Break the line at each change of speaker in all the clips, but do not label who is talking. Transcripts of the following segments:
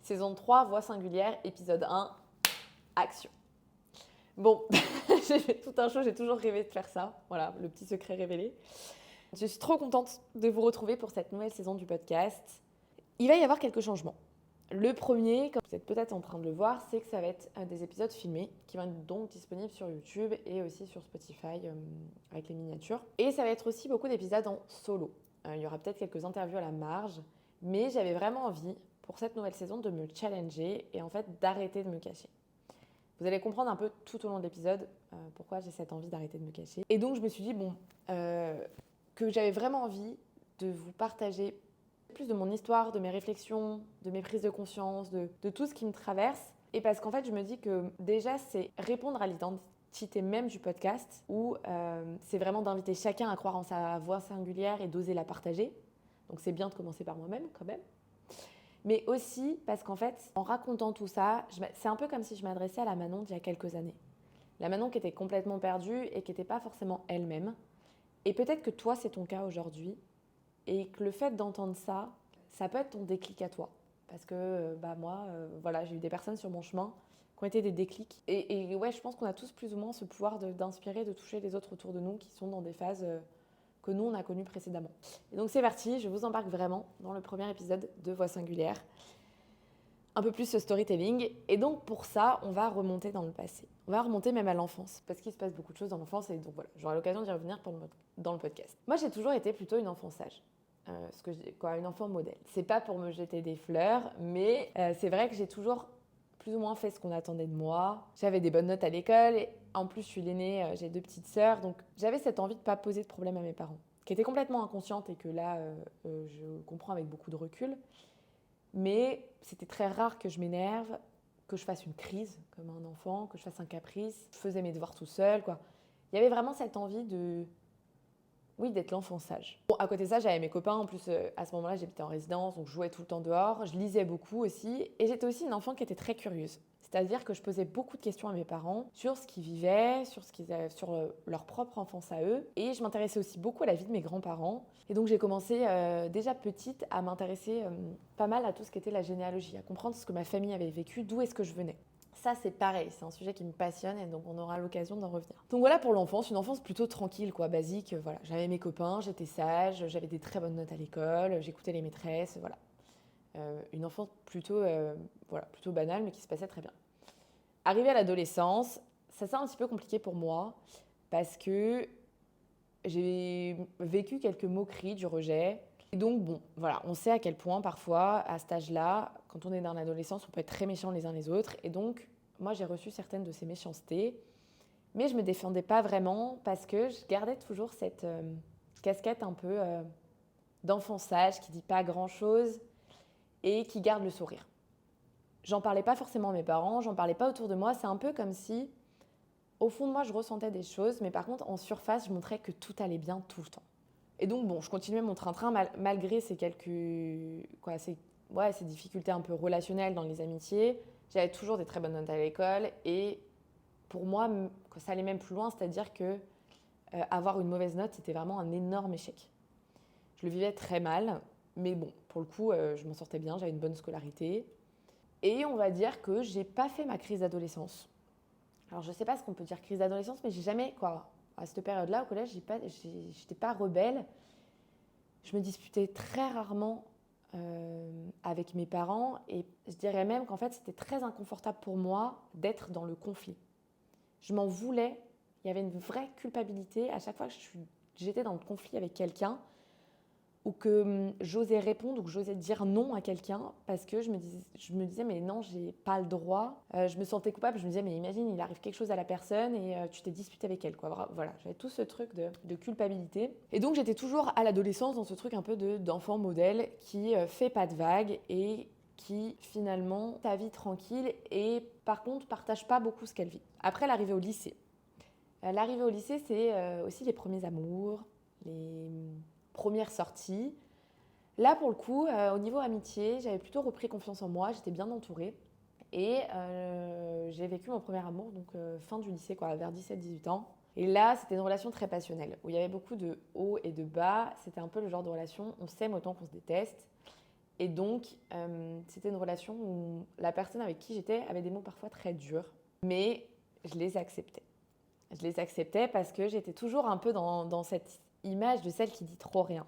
Saison 3, voix singulière, épisode 1, action. Bon, j'ai fait tout un show, j'ai toujours rêvé de faire ça. Voilà, le petit secret révélé. Je suis trop contente de vous retrouver pour cette nouvelle saison du podcast. Il va y avoir quelques changements. Le premier, comme vous êtes peut-être en train de le voir, c'est que ça va être des épisodes filmés qui vont être donc disponibles sur YouTube et aussi sur Spotify avec les miniatures. Et ça va être aussi beaucoup d'épisodes en solo. Il y aura peut-être quelques interviews à la marge, mais j'avais vraiment envie pour cette nouvelle saison de me challenger et en fait d'arrêter de me cacher. Vous allez comprendre un peu tout au long de l'épisode pourquoi j'ai cette envie d'arrêter de me cacher. Et donc je me suis dit que j'avais vraiment envie de vous partager plus de mon histoire, de mes réflexions, de mes prises de conscience, de tout ce qui me traverse. Et parce qu'en fait je me dis que déjà c'est répondre à l'identité même du podcast où c'est vraiment d'inviter chacun à croire en sa voix singulière et d'oser la partager. Donc c'est bien de commencer par moi-même quand même. Mais aussi parce qu'en fait, en racontant tout ça, c'est un peu comme si je m'adressais à la Manon d'il y a quelques années. La Manon qui était complètement perdue et qui n'était pas forcément elle-même. Et peut-être que toi, c'est ton cas aujourd'hui. Et que le fait d'entendre ça, ça peut être ton déclic à toi. Parce que moi, voilà, j'ai eu des personnes sur mon chemin qui ont été des déclics. Et ouais, je pense qu'on a tous plus ou moins ce pouvoir d'inspirer, de toucher les autres autour de nous qui sont dans des phases que nous, on a connues précédemment. Et donc c'est parti, je vous embarque vraiment dans le premier épisode de Voix singulière. Un peu plus ce storytelling. Et donc pour ça, on va remonter dans le passé. On va remonter même à l'enfance, parce qu'il se passe beaucoup de choses dans l'enfance. Et donc voilà, j'aurai l'occasion d'y revenir dans le podcast. Moi, j'ai toujours été plutôt une enfant sage. Une enfant modèle. C'est pas pour me jeter des fleurs, mais c'est vrai que j'ai toujours plus ou moins fait ce qu'on attendait de moi. J'avais des bonnes notes à l'école, et en plus je suis l'aînée, j'ai 2 petites sœurs, donc j'avais cette envie de pas poser de problème à mes parents, qui était complètement inconsciente et que là je comprends avec beaucoup de recul. Mais c'était très rare que je m'énerve, que je fasse une crise comme un enfant, que je fasse un caprice. Je faisais mes devoirs tout seul, quoi. Il y avait vraiment cette envie d'être l'enfant sage. Bon, à côté de ça, j'avais mes copains. En plus, à ce moment-là, j'habitais en résidence, donc je jouais tout le temps dehors. Je lisais beaucoup aussi. Et j'étais aussi une enfant qui était très curieuse. C'est-à-dire que je posais beaucoup de questions à mes parents sur ce qu'ils vivaient, sur leur propre enfance à eux. Et je m'intéressais aussi beaucoup à la vie de mes grands-parents. Et donc j'ai commencé déjà petite à m'intéresser pas mal à tout ce qui était la généalogie, à comprendre ce que ma famille avait vécu, d'où est-ce que je venais. Ça, c'est pareil, c'est un sujet qui me passionne et donc on aura l'occasion d'en revenir. Donc voilà pour l'enfance, une enfance plutôt tranquille, quoi, basique. Voilà, j'avais mes copains, j'étais sage, j'avais des très bonnes notes à l'école, j'écoutais les maîtresses, voilà. Une enfance plutôt banale, mais qui se passait très bien. Arrivée à l'adolescence, ça s'est un petit peu compliqué pour moi parce que j'ai vécu quelques moqueries du rejet. Et donc, bon, voilà, on sait à quel point parfois, à cet âge-là, quand on est dans l'adolescence, on peut être très méchants les uns les autres. Et donc, moi, j'ai reçu certaines de ces méchancetés, mais je me défendais pas vraiment parce que je gardais toujours cette casquette un peu d'enfant sage qui dit pas grand-chose et qui garde le sourire. J'en parlais pas forcément à mes parents, j'en parlais pas autour de moi. C'est un peu comme si, au fond de moi, je ressentais des choses, mais par contre, en surface, je montrais que tout allait bien tout le temps. Et donc, bon, je continuais mon train-train malgré ces ces difficultés un peu relationnelles dans les amitiés. J'avais toujours des très bonnes notes à l'école et pour moi, ça allait même plus loin, c'est-à-dire que avoir une mauvaise note, c'était vraiment un énorme échec. Je le vivais très mal, mais bon, pour le coup, je m'en sortais bien, j'avais une bonne scolarité. Et on va dire que j'ai pas fait ma crise d'adolescence. Alors, je sais pas ce qu'on peut dire crise d'adolescence, mais j'ai jamais, à cette période-là, au collège, j'étais pas rebelle. Je me disputais très rarement avec mes parents et je dirais même qu'en fait, c'était très inconfortable pour moi d'être dans le conflit. Je m'en voulais, il y avait une vraie culpabilité à chaque fois que j'étais dans le conflit avec quelqu'un ou que j'osais répondre ou que j'osais dire non à quelqu'un parce que je me disais mais non, j'ai pas le droit. Je me sentais coupable, je me disais mais imagine, il arrive quelque chose à la personne et tu t'es disputé avec elle, quoi. Voilà, j'avais tout ce truc de culpabilité. Et donc j'étais toujours à l'adolescence dans ce truc un peu d'enfant modèle qui fait pas de vagues et qui finalement ta vie tranquille et par contre partage pas beaucoup ce qu'elle vit. Après l'arrivée au lycée. L'arrivée au lycée, c'est aussi les premiers amours, les premières sorties. Là, pour le coup, au niveau amitié, j'avais plutôt repris confiance en moi, j'étais bien entourée. Et j'ai vécu mon premier amour, donc fin du lycée, vers 17-18 ans. Et là, c'était une relation très passionnelle, où il y avait beaucoup de hauts et de bas. C'était un peu le genre de relation, on s'aime autant qu'on se déteste.
Et donc, c'était une relation où la personne avec qui j'étais avait des mots parfois très durs, mais je les acceptais. Je les acceptais parce que j'étais toujours un peu dans cette image de celle qui dit trop rien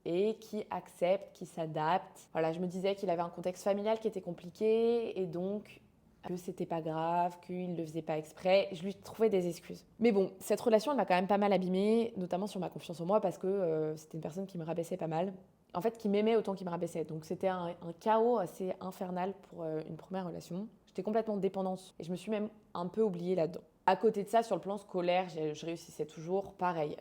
et qui accepte, qui s'adapte. Voilà, je me disais qu'il avait un contexte familial qui était compliqué et donc que c'était pas grave, qu'il le faisait pas exprès. Je lui trouvais des excuses. Mais bon, cette relation, elle m'a quand même pas mal abîmée, notamment sur ma confiance en moi parce que c'était une personne qui me rabaissait pas mal. En fait, qui m'aimait autant qu'il me rabaissait. Donc c'était un chaos assez infernal pour une première relation. J'étais complètement dépendante et je me suis même un peu oubliée là-dedans. À côté de ça, sur le plan scolaire, je réussissais toujours pareil.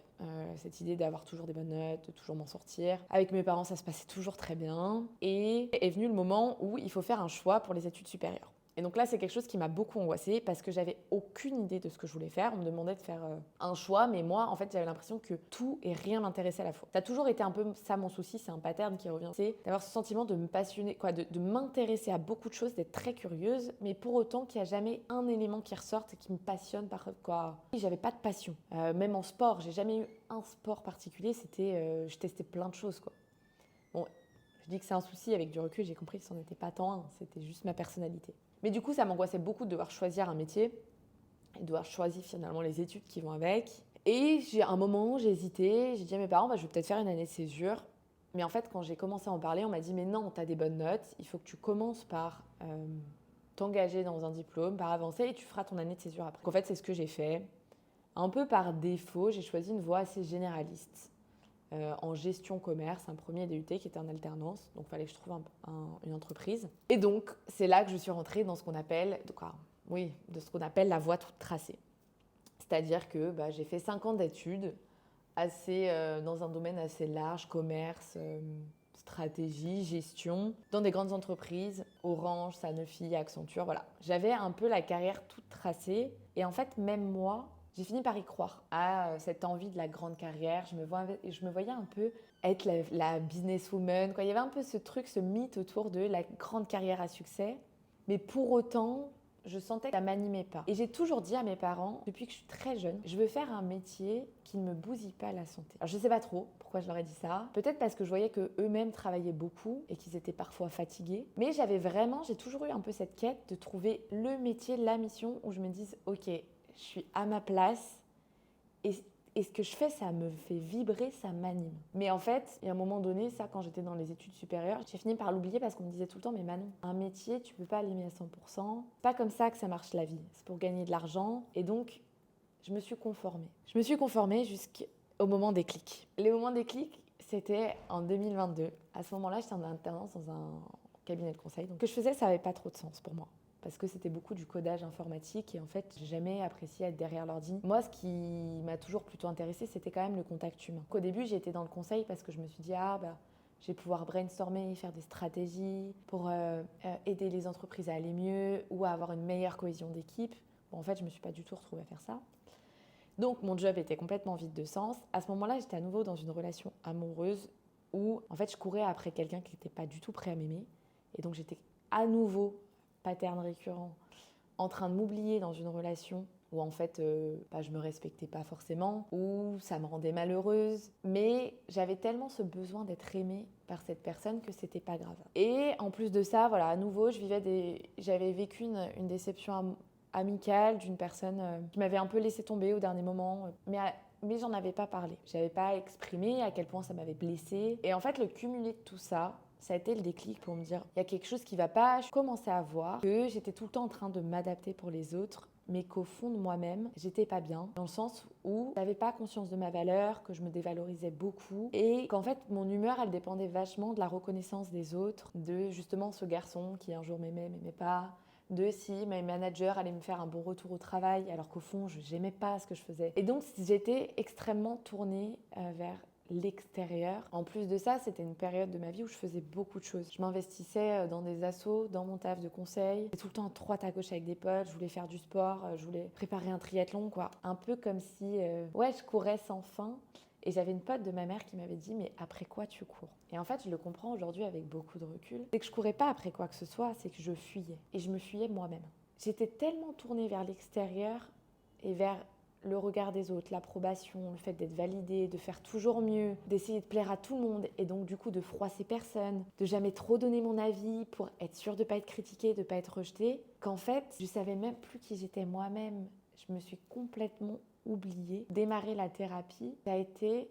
Cette idée d'avoir toujours des bonnes notes, de toujours m'en sortir. Avec mes parents, ça se passait toujours très bien. Et est venu le moment où il faut faire un choix pour les études supérieures. Et donc là, c'est quelque chose qui m'a beaucoup angoissée parce que j'avais aucune idée de ce que je voulais faire. On me demandait de faire un choix, mais moi, en fait, j'avais l'impression que tout et rien m'intéressait à la fois. Ça a toujours été un peu ça mon souci, c'est un pattern qui revient. C'est d'avoir ce sentiment de me passionner, de m'intéresser à beaucoup de choses, d'être très curieuse, mais pour autant qu'il n'y a jamais un élément qui ressorte et qui me passionne par quoi. J'avais pas de passion. Même en sport, j'ai jamais eu un sport particulier. C'était, je testais plein de choses, quoi. Bon, je dis que c'est un souci, avec du recul, j'ai compris que ça n'en était pas tant un, c'était juste ma personnalité. Mais du coup, ça m'angoissait beaucoup de devoir choisir un métier et de devoir choisir finalement les études qui vont avec. Et j'ai un moment, j'ai hésité, j'ai dit à mes parents, je vais peut-être faire une année de césure. Mais en fait, quand j'ai commencé à en parler, on m'a dit, mais non, tu as des bonnes notes, il faut que tu commences par t'engager dans un diplôme, par avancer, et tu feras ton année de césure après. Donc, en fait, c'est ce que j'ai fait. Un peu par défaut, j'ai choisi une voie assez généraliste. En gestion commerce, un premier DUT qui était en alternance, donc il fallait que je trouve une entreprise. Et donc, c'est là que je suis rentrée dans ce qu'on appelle, la voie toute tracée. C'est-à-dire que j'ai fait 5 ans d'études, dans un domaine assez large, commerce, stratégie, gestion, dans des grandes entreprises, Orange, Sanofi, Accenture, voilà. J'avais un peu la carrière toute tracée, et en fait, même moi, j'ai fini par y croire à cette envie de la grande carrière. Je me voyais un peu être la businesswoman, quoi. Il y avait un peu ce truc, ce mythe autour de la grande carrière à succès. Mais pour autant, je sentais que ça ne m'animait pas. Et j'ai toujours dit à mes parents, depuis que je suis très jeune, je veux faire un métier qui ne me bousille pas la santé. Alors je ne sais pas trop pourquoi je leur ai dit ça. Peut-être parce que je voyais qu'eux-mêmes travaillaient beaucoup et qu'ils étaient parfois fatigués. Mais j'ai toujours eu un peu cette quête de trouver le métier, la mission où je me dise, ok, je suis à ma place et ce que je fais, ça me fait vibrer, ça m'anime. Mais en fait, il y a un moment donné, ça, quand j'étais dans les études supérieures, j'ai fini par l'oublier parce qu'on me disait tout le temps, mais Manon, un métier, tu peux pas l'aimer à 100%. C'est pas comme ça que ça marche la vie. C'est pour gagner de l'argent. Et donc, je me suis conformée. Je me suis conformée jusqu'au moment des clics. Les moments des clics, c'était en 2022. À ce moment-là, j'étais en alternance dans un cabinet de conseil. Donc, ce que je faisais, ça n'avait pas trop de sens pour moi. Parce que c'était beaucoup du codage informatique et en fait, j'ai jamais apprécié être derrière l'ordi. Moi, ce qui m'a toujours plutôt intéressée, c'était quand même le contact humain. Au début, j'ai été dans le conseil parce que je me suis dit, je vais pouvoir brainstormer, faire des stratégies pour aider les entreprises à aller mieux ou à avoir une meilleure cohésion d'équipe. Bon, en fait, je me suis pas du tout retrouvée à faire ça. Donc, mon job était complètement vide de sens. À ce moment-là, j'étais à nouveau dans une relation amoureuse où, en fait, je courais après quelqu'un qui n'était pas du tout prêt à m'aimer. Et donc, j'étais à nouveau pattern récurrent, en train de m'oublier dans une relation où en fait je me respectais pas forcément, où ça me rendait malheureuse, mais j'avais tellement ce besoin d'être aimée par cette personne que c'était pas grave. Et en plus de ça, voilà, à nouveau, j'avais vécu une déception amicale d'une personne qui m'avait un peu laissé tomber au dernier moment, mais j'en avais pas parlé. J'avais pas exprimé à quel point ça m'avait blessée. Et en fait, le cumulé de tout ça, ça a été le déclic pour me dire, il y a quelque chose qui va pas. Je commençais à voir que j'étais tout le temps en train de m'adapter pour les autres, mais qu'au fond de moi-même, j'étais pas bien, dans le sens où j'avais pas conscience de ma valeur, que je me dévalorisais beaucoup, et qu'en fait, mon humeur, elle dépendait vachement de la reconnaissance des autres, de justement ce garçon qui un jour m'aimait pas, de si mes managers allaient me faire un bon retour au travail, alors qu'au fond, je n'aimais pas ce que je faisais. Et donc, j'étais extrêmement tournée vers l'extérieur. En plus de ça, c'était une période de ma vie où je faisais beaucoup de choses. Je m'investissais dans des assos, dans mon taf de conseil. J'étais tout le temps à droite à gauche avec des potes, je voulais faire du sport, je voulais préparer un triathlon, quoi. Un peu comme si, je courais sans fin. Et j'avais une pote de ma mère qui m'avait dit, mais après quoi tu cours? Et en fait, je le comprends aujourd'hui avec beaucoup de recul. C'est que je courais pas après quoi que ce soit, c'est que je fuyais. Et je me fuyais moi-même. J'étais tellement tournée vers l'extérieur et vers le regard des autres, l'approbation, le fait d'être validée, de faire toujours mieux, d'essayer de plaire à tout le monde et donc du coup de froisser personne, de jamais trop donner mon avis pour être sûre de ne pas être critiquée, de ne pas être rejetée, qu'en fait, je savais même plus qui j'étais moi-même. Je me suis complètement oubliée. Démarrer la thérapie, ça a été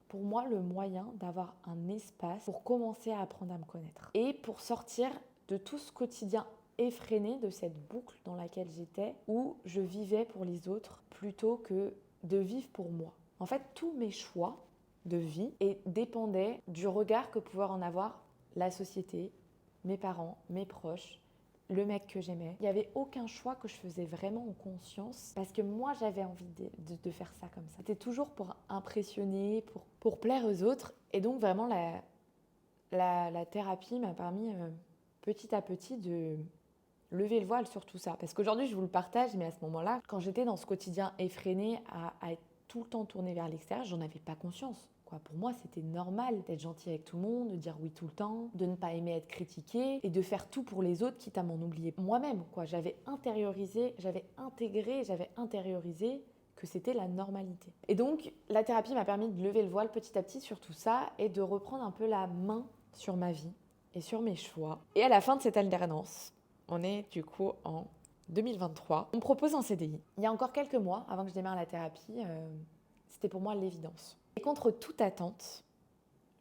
pour moi le moyen d'avoir un espace pour commencer à apprendre à me connaître et pour sortir de tout ce quotidien effréné, de cette boucle dans laquelle j'étais où je vivais pour les autres plutôt que de vivre pour moi. En fait, tous mes choix de vie dépendaient du regard que pouvait en avoir la société, mes parents, mes proches, le mec que j'aimais. Il n'y avait aucun choix que je faisais vraiment en conscience parce que moi j'avais envie de faire ça comme ça. C'était toujours pour impressionner, pour plaire aux autres. Et donc vraiment la thérapie m'a permis petit à petit de lever le voile sur tout ça. Parce qu'aujourd'hui je vous le partage, mais à ce moment-là, quand j'étais dans ce quotidien effréné à être tout le temps tournée vers l'extérieur, j'en avais pas conscience. Pour moi, c'était normal d'être gentil avec tout le monde, de dire oui tout le temps, de ne pas aimer être critiqué et de faire tout pour les autres, quitte à m'en oublier moi-même. J'avais intériorisé, j'avais intériorisé que c'était la normalité. Et donc, la thérapie m'a permis de lever le voile petit à petit sur tout ça et de reprendre un peu la main sur ma vie et sur mes choix. Et à la fin de cette alternance, on est du coup en 2023, on me propose un CDI. Il y a encore quelques mois, avant que je démarre la thérapie, c'était pour moi l'évidence. Et contre toute attente,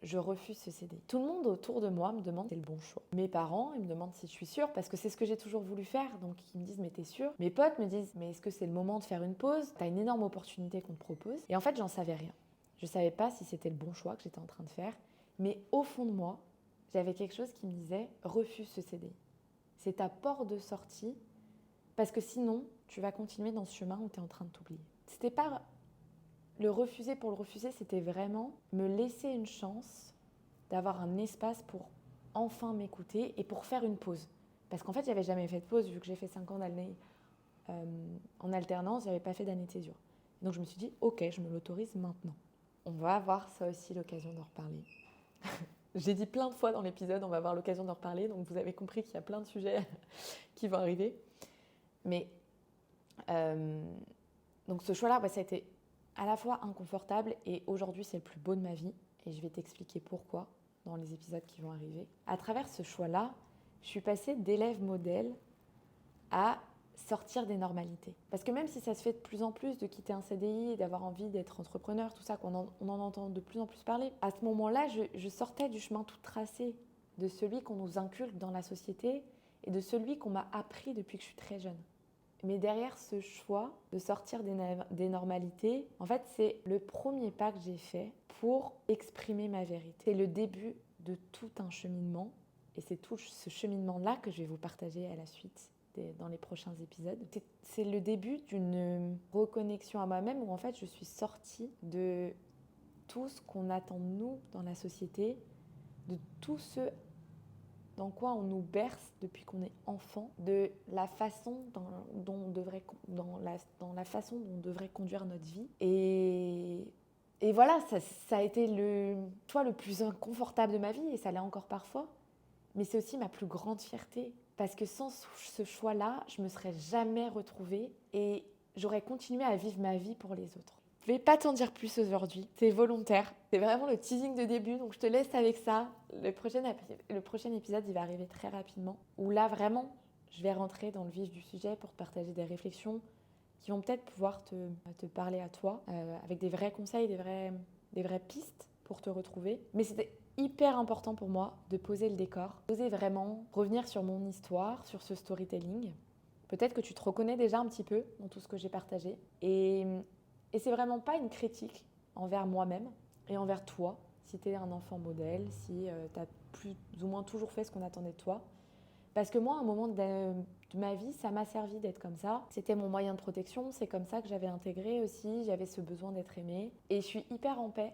je refuse ce CDI. Tout le monde autour de moi me demande si c'est le bon choix. Mes parents, ils me demandent si je suis sûre, parce que c'est ce que j'ai toujours voulu faire, donc ils me disent mais t'es sûre? Mes potes me disent mais est-ce que c'est le moment de faire une pause? T'as une énorme opportunité qu'on te propose. Et en fait, j'en savais rien. Je savais pas si c'était le bon choix que j'étais en train de faire, mais au fond de moi, j'avais quelque chose qui me disait refuse ce CDI. C'est ta porte de sortie, parce que sinon, tu vas continuer dans ce chemin où tu es en train de t'oublier. C'était pas le refuser pour le refuser, c'était vraiment me laisser une chance d'avoir un espace pour enfin m'écouter et pour faire une pause. Parce qu'en fait, j'avais jamais fait de pause, vu que j'ai fait 5 ans d'année en alternance, j'avais pas fait d'année de césure. Donc je me suis dit, ok, je me l'autorise maintenant. On va avoir ça aussi l'occasion d'en reparler. J'ai dit plein de fois dans l'épisode, on va avoir l'occasion d'en reparler, donc vous avez compris qu'il y a plein de sujets qui vont arriver. Mais donc ce choix-là, ça a été à la fois inconfortable et aujourd'hui c'est le plus beau de ma vie et je vais t'expliquer pourquoi dans les épisodes qui vont arriver. À travers ce choix-là, je suis passée d'élève modèle à sortir des normalités. Parce que même si ça se fait de plus en plus de quitter un CDI et d'avoir envie d'être entrepreneur, tout ça, on en entend de plus en plus parler, à ce moment-là, je sortais du chemin tout tracé de celui qu'on nous inculque dans la société et de celui qu'on m'a appris depuis que je suis très jeune. Mais derrière ce choix de sortir des normalités, en fait, c'est le premier pas que j'ai fait pour exprimer ma vérité. C'est le début de tout un cheminement et c'est tout ce cheminement-là que je vais vous partager à la suite dans les prochains épisodes. C'est le début d'une reconnexion à moi-même où en fait je suis sortie de tout ce qu'on attend de nous dans la société, de tout ce dans quoi on nous berce depuis qu'on est enfant, de la façon dont on devrait conduire notre vie. Et voilà, ça a été le choix le plus inconfortable de ma vie et ça l'est encore parfois. Mais c'est aussi ma plus grande fierté. Parce que sans ce choix-là, je ne me serais jamais retrouvée et j'aurais continué à vivre ma vie pour les autres. Je ne vais pas t'en dire plus aujourd'hui, c'est volontaire. C'est vraiment le teasing de début, donc je te laisse avec ça. Le prochain épisode, il va arriver très rapidement. Où là, vraiment, je vais rentrer dans le vif du sujet pour partager des réflexions qui vont peut-être pouvoir te parler à toi, avec des vrais conseils, des vraies pistes pour te retrouver. Mais c'était hyper important pour moi de poser le décor, d'oser vraiment revenir sur mon histoire, sur ce storytelling. Peut-être que tu te reconnais déjà un petit peu dans tout ce que j'ai partagé. Et c'est vraiment pas une critique envers moi-même et envers toi, si tu es un enfant modèle, si tu as plus ou moins toujours fait ce qu'on attendait de toi. Parce que moi, à un moment de ma vie, ça m'a servi d'être comme ça. C'était mon moyen de protection, c'est comme ça que j'avais intégré aussi, j'avais ce besoin d'être aimée. Et je suis hyper en paix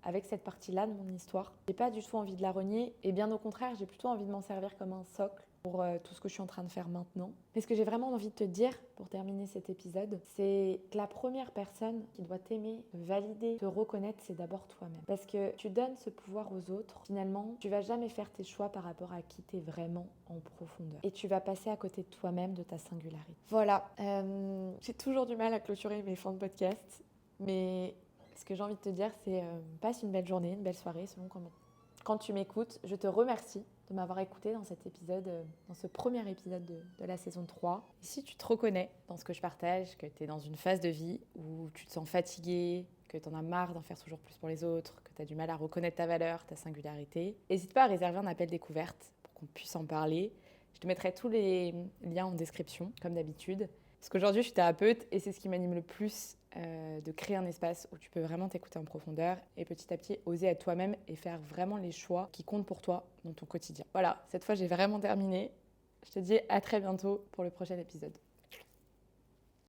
avec cette partie-là de mon histoire. J'ai pas du tout envie de la renier et bien au contraire, j'ai plutôt envie de m'en servir comme un socle pour tout ce que je suis en train de faire maintenant. Mais ce que j'ai vraiment envie de te dire pour terminer cet épisode, c'est que la première personne qui doit t'aimer, te valider, te reconnaître, c'est d'abord toi-même. Parce que tu donnes ce pouvoir aux autres, finalement, tu vas jamais faire tes choix par rapport à qui t'es vraiment en profondeur. Et tu vas passer à côté de toi-même, de ta singularité. Voilà, j'ai toujours du mal à clôturer mes fins de podcast, mais ce que j'ai envie de te dire, c'est passe une belle journée, une belle soirée, selon quand tu m'écoutes. Je te remercie de m'avoir écouté dans cet épisode, dans ce premier épisode de la saison 3. Et si tu te reconnais dans ce que je partage, que tu es dans une phase de vie où tu te sens fatigué, que tu en as marre d'en faire toujours plus pour les autres, que tu as du mal à reconnaître ta valeur, ta singularité, n'hésite pas à réserver un appel découverte pour qu'on puisse en parler. Je te mettrai tous les liens en description, comme d'habitude. Parce qu'aujourd'hui, je suis thérapeute et c'est ce qui m'anime le plus, de créer un espace où tu peux vraiment t'écouter en profondeur et petit à petit oser être toi-même et faire vraiment les choix qui comptent pour toi dans ton quotidien. Voilà, cette fois j'ai vraiment terminé. Je te dis à très bientôt pour le prochain épisode.